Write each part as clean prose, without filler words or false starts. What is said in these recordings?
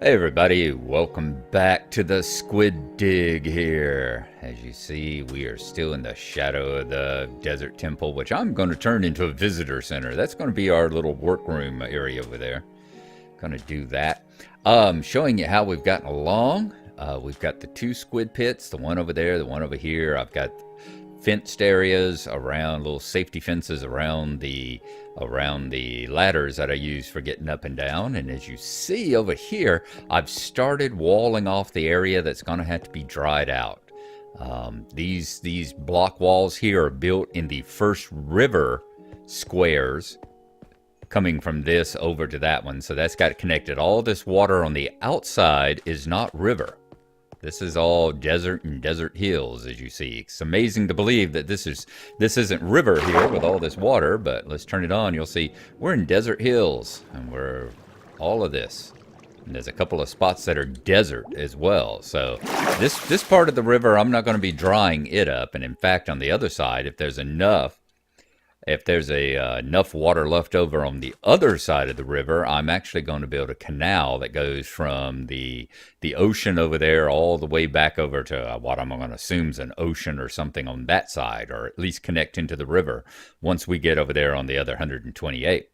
Hey everybody, welcome back to the Squid Dig here. As you see, we are still in the shadow of the desert temple, which I'm going to turn into a visitor center. That's going to be our little workroom area over there. Going to do that. Showing you how we've gotten along. We've got the two squid pits, the one over there, the one over here. I've got fenced areas around, little safety fences around the ladders that I use for getting up and down. And as you see over here, I've started walling off the area that's going to have to be dried out. These block walls here are built in the first river squares, coming from this over to that one. So that's got it connected. All this water on the outside is not river. This is all desert and desert hills, as you see. It's amazing to believe that this isn't river here with all this water, but let's turn it on. You'll see we're in desert hills, and we're all of this. And there's a couple of spots that are desert as well. So this part of the river, I'm not going to be drying it up. And in fact, on the other side, if there's enough water left over on the other side of the river, I'm actually going to build a canal that goes from the ocean over there all the way back over to what I'm going to assume is an ocean or something on that side, or at least connect into the river once we get over there on the other 128.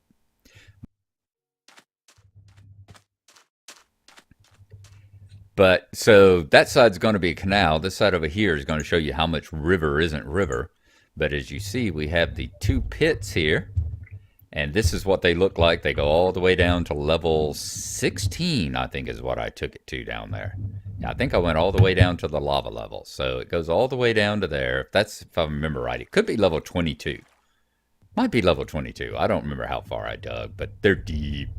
But so that side's going to be a canal. This side over here is going to show you how much river isn't river. But as you see, we have the two pits here, and this is what they look like. They go all the way down to level 16, I think is what I took it to down there. Yeah, I think I went all the way down to the lava level. So it goes all the way down to there. If I remember right, it could be level 22. Might be level 22. I don't remember how far I dug, but they're deep.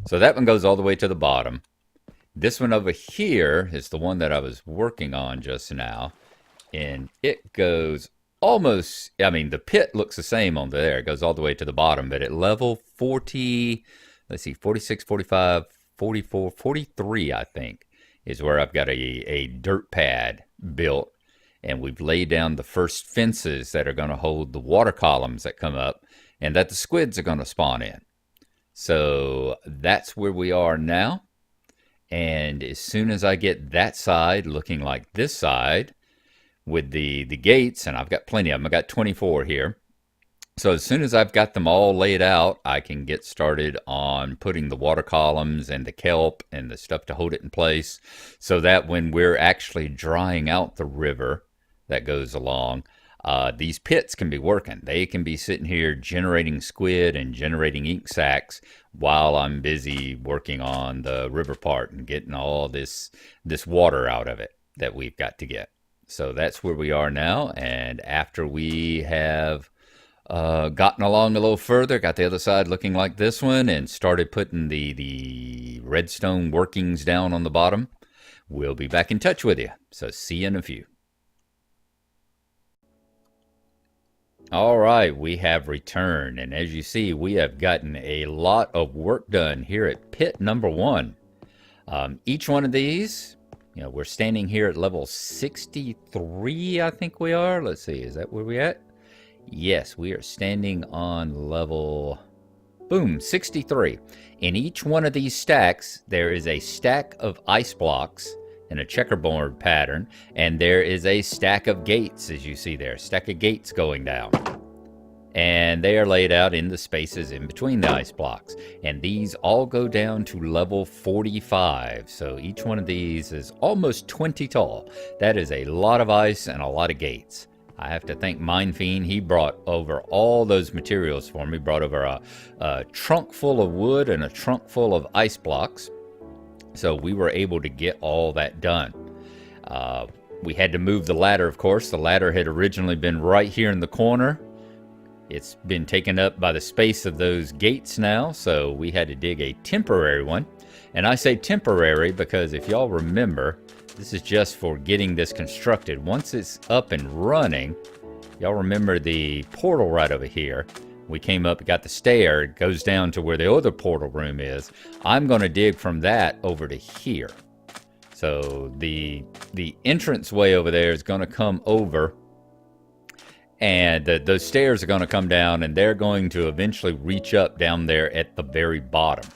So that one goes all the way to the bottom. This one over here is the one that I was working on just now, and it goes almost, I mean, the pit looks the same on there. It goes all the way to the bottom, but at level 40, let's see, 46, 45, 44, 43, I think, is where I've got a dirt pad built. And we've laid down the first fences that are going to hold the water columns that come up and that the squids are going to spawn in. So that's where we are now. And as soon as I get that side looking like this side, with the gates, and I've got plenty of them. I've got 24 here. So as soon as I've got them all laid out, I can get started on putting the water columns and the kelp and the stuff to hold it in place, so that when we're actually drying out the river that goes along, these pits can be working. They can be sitting here generating squid and generating ink sacs while I'm busy working on the river part and getting all this water out of it that we've got to get. So that's where we are now, and after we have gotten along a little further, got the other side looking like this one, and started putting the redstone workings down on the bottom, we'll be back in touch with you. So see you in a few. All right, we have returned, and as you see, we have gotten a lot of work done here at pit number 1. Each one of these, we're standing here at level 63, I think we are. Let's see, is that where we're at? Yes, we are standing on level, 63. In each one of these stacks, there is a stack of ice blocks in a checkerboard pattern, and there is a stack of gates, as you see there, a stack of gates going down. And they are laid out in the spaces in between the ice blocks. And these all go down to level 45. So each one of these is almost 20 tall. That is a lot of ice and a lot of gates. I have to thank Mindfiend. He brought over all those materials for me. Brought over a trunk full of wood and a trunk full of ice blocks. So we were able to get all that done. We had to move the ladder, of course. The ladder had originally been right here in the corner. It's been taken up by the space of those gates now, so we had to dig a temporary one. And I say temporary because if y'all remember, this is just for getting this constructed. Once it's up and running, y'all remember the portal right over here. We came up, got the stair, it goes down to where the other portal room is. I'm going to dig from that over to here. So the entrance way over there is going to come over, and those stairs are going to come down, and they're going to eventually reach up down there at the very bottom.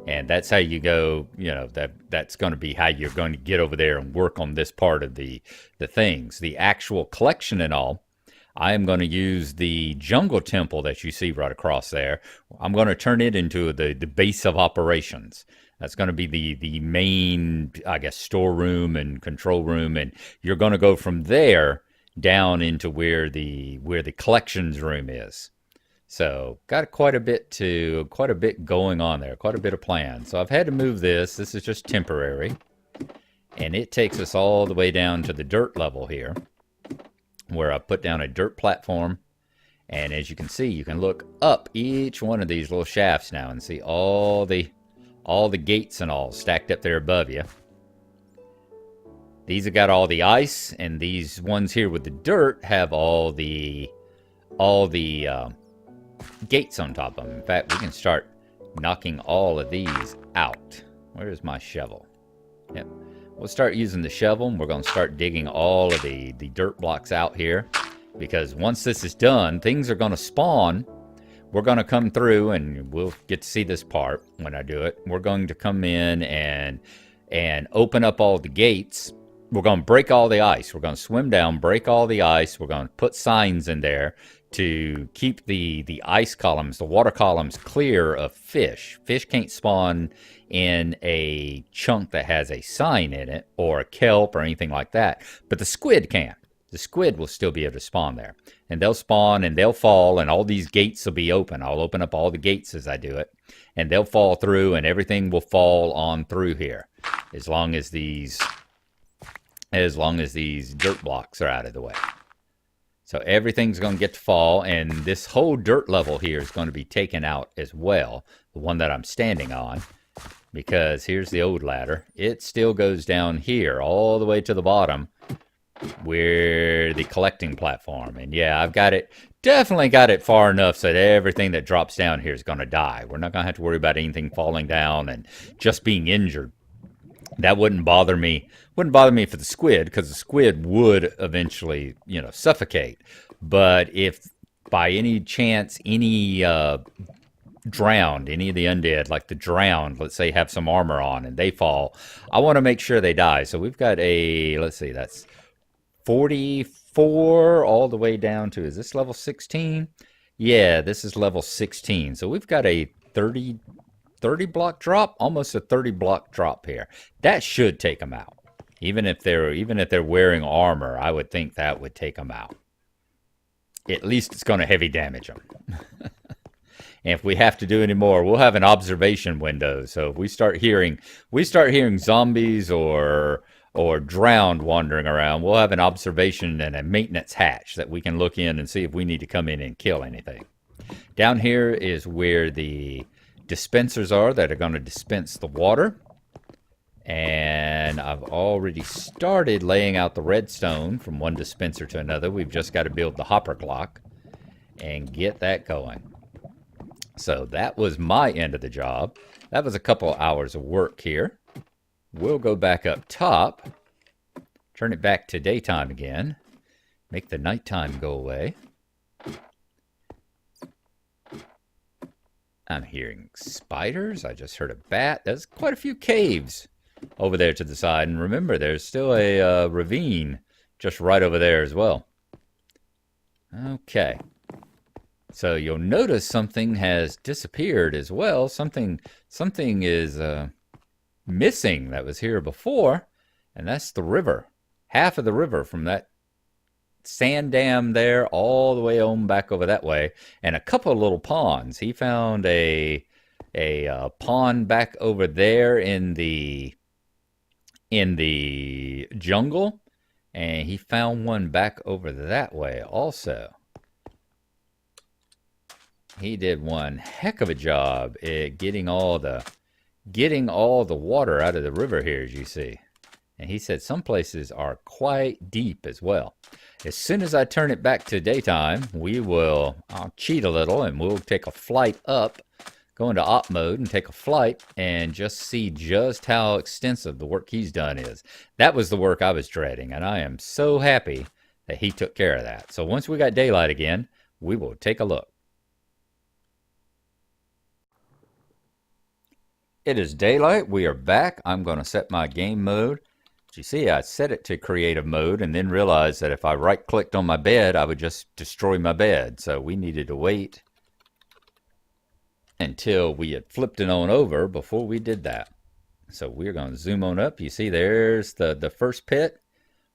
And that's how you go, that's going to be how you're going to get over there and work on this part of the things. The actual collection and all, I am going to use the jungle temple that you see right across there. I'm going to turn it into the base of operations. That's going to be the main, I guess, storeroom and control room, and you're going to go from there down into where the collections room is. So got quite a bit going on there, quite a bit of plan. So I've had to move this. This is just temporary, and it takes us all the way down to the dirt level here, where I put down a dirt platform. And as you can see, you can look up each one of these little shafts now and see all the gates and all stacked up there above you. These have got all the ice, and these ones here with the dirt have all the gates on top of them. In fact, we can start knocking all of these out. Where's my shovel? Yep. We'll start using the shovel, and we're going to start digging all of the dirt blocks out here, because once this is done, things are going to spawn. We're going to come through, and we'll get to see this part when I do it. We're going to come in and open up all the gates. We're going to break all the ice. We're going to swim down, break all the ice. We're going to put signs in there to keep the ice columns, the water columns, clear of fish. Fish can't spawn in a chunk that has a sign in it, or a kelp or anything like that, but the squid can. The squid will still be able to spawn there, and they'll spawn and they'll fall, and all these gates will be open. I'll open up all the gates as I do it, and they'll fall through, and everything will fall on through here, as long as these dirt blocks are out of the way. So everything's going to get to fall, and this whole dirt level here is going to be taken out as well, the one that I'm standing on, because here's the old ladder. It still goes down here all the way to the bottom, where the collecting platform. And yeah, I've got it, definitely got it far enough so that everything that drops down here is going to die. We're not going to have to worry about anything falling down and just being injured. That wouldn't bother me. Wouldn't bother me for the squid, because the squid would eventually, suffocate. But if by any chance any drowned, any of the undead, like the drowned, let's say, have some armor on and they fall, I want to make sure they die. So we've got a, let's see, that's 44 all the way down to, is this level 16? Yeah, this is level 16. So we've got a 30 block drop, almost a 30 block drop here. That should take them out. Even if they're wearing armor, I would think that would take them out. At least it's going to heavy damage them. And if we have to do any more, we'll have an observation window. So if we start hearing zombies or drowned wandering around, we'll have an observation and a maintenance hatch that we can look in and see if we need to come in and kill anything. Down here is where the dispensers are that are going to dispense the water. And I've already started laying out the redstone from one dispenser to another. We've just got to build the hopper clock and get that going. So that was my end of the job. That was a couple hours of work here. We'll go back up top, turn it back to daytime again, make the nighttime go away. I'm hearing spiders. I just heard a bat. There's quite a few caves over there to the side. And remember, there's still a ravine just right over there as well. Okay. So you'll notice something has disappeared as well. Something is missing that was here before, and that's the river. Half of the river from that sand dam there all the way on back over that way, and a couple of little ponds. He found a pond back over there in the jungle, and he found one back over that way also. He did one heck of a job at getting all the water out of the river here, as you see. And he said some places are quite deep as well. As soon as I turn it back to daytime, I'll cheat a little and we'll take a flight up, go into op mode and take a flight and just see just how extensive the work he's done is. That was the work I was dreading, and I am so happy that he took care of that. So once we got daylight again, we will take a look. It is daylight. We are back. I'm going to set my game mode. As you see, I set it to creative mode and then realized that if I right-clicked on my bed, I would just destroy my bed. So we needed to wait until we had flipped it on over before we did that. So we're going to zoom on up. You see there's the first pit.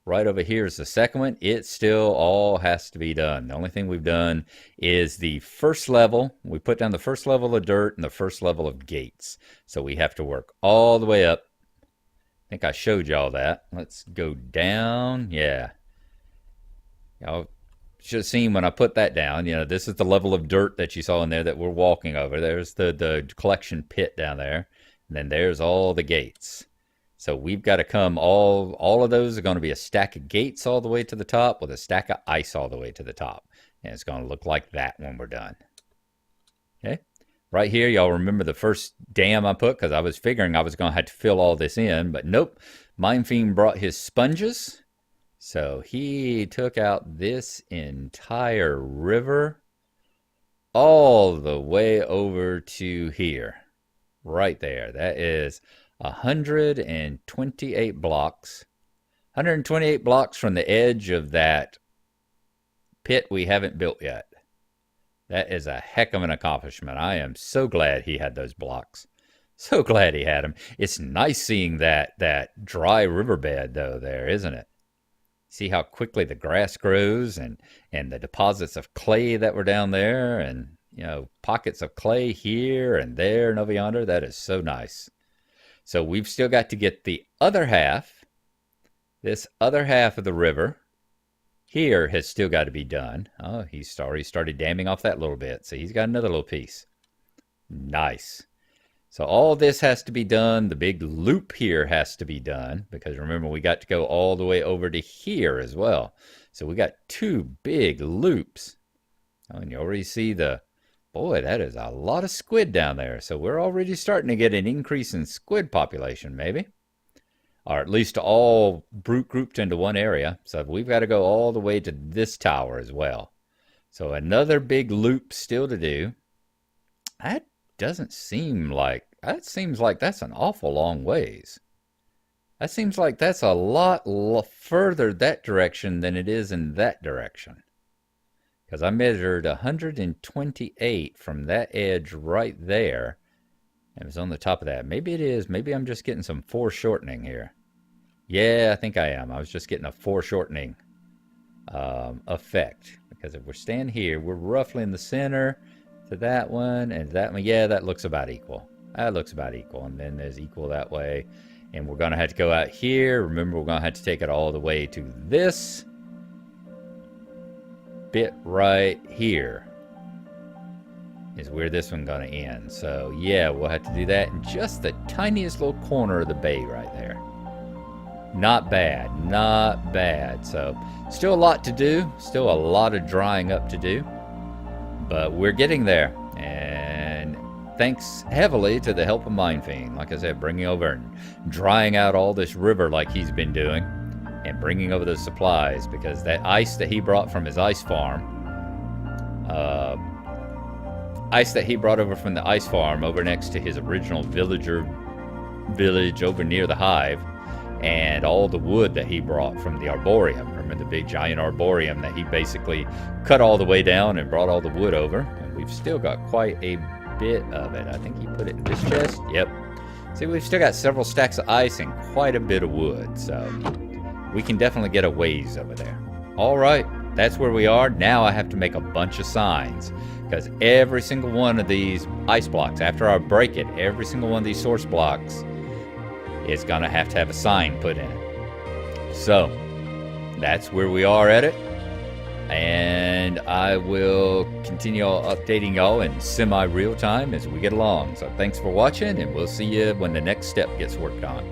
Right over here is the second one. It still all has to be done. The only thing we've done is the first level. We put down the first level of dirt and the first level of gates. So we have to work all the way up. I think I showed y'all that. Let's go down. Yeah. Y'all should have seen when I put that down. You know, this is the level of dirt that you saw in there that we're walking over. There's the collection pit down there. And then there's all the gates. So we've got to come, all of those are going to be a stack of gates all the way to the top with a stack of ice all the way to the top. And it's going to look like that when we're done. Okay. Right here, y'all remember the first dam I put because I was figuring I was going to have to fill all this in. But nope, Mind Fiend brought his sponges. So he took out this entire river all the way over to here. Right there. That is 128 blocks. 128 blocks from the edge of that pit we haven't built yet. That is a heck of an accomplishment. I am so glad he had those blocks. So glad he had them. It's nice seeing that dry riverbed though there, isn't it? See how quickly the grass grows and the deposits of clay that were down there and, you know, pockets of clay here and there and over yonder. That is so nice. So we've still got to get the other half. This other half of the river here has still got to be done. Oh, he's already started damming off that little bit. So he's got another little piece. Nice. So all this has to be done. The big loop here has to be done because remember we got to go all the way over to here as well. So we got two big loops. Oh, and you already see boy, that is a lot of squid down there. So we're already starting to get an increase in squid population, maybe. Or at least all grouped into one area. So we've got to go all the way to this tower as well. So another big loop still to do. That seems like that's an awful long ways. That seems like that's a lot further that direction than it is in that direction. Because I measured 128 from that edge right there. It was on the top of that. Maybe it is. Maybe I'm just getting some foreshortening here. Yeah, I think I am. I was just getting a foreshortening effect. Because if we're standing here, we're roughly in the center to that one and that one. Yeah, that looks about equal. That looks about equal. And then there's equal that way. And we're going to have to go out here. Remember, we're going to have to take it all the way to this bit right here is where this one's going to end. So yeah, we'll have to do that in just the tiniest little corner of the bay right there. Not bad, not bad. So still a lot to do, still a lot of drying up to do, but we're getting there. And thanks heavily to the help of Mind Fiend, like I said, bringing over and drying out all this river like he's been doing. And bringing over the supplies because that ice that he brought from his ice farm, ice that he brought over from the ice farm over next to his original village over near the hive, and all the wood that he brought from the arboreum. Remember the big giant arboreum that he basically cut all the way down and brought all the wood over. And we've still got quite a bit of it. I think he put it in this chest. Yep. See, we've still got several stacks of ice and quite a bit of wood. So we can definitely get a ways over there. All right, that's where we are. Now I have to make a bunch of signs because every single one of these ice blocks, after I break it, every single one of these source blocks is going to have a sign put in it. So that's where we are at it. And I will continue updating y'all in semi-real time as we get along. So thanks for watching, and we'll see you when the next step gets worked on.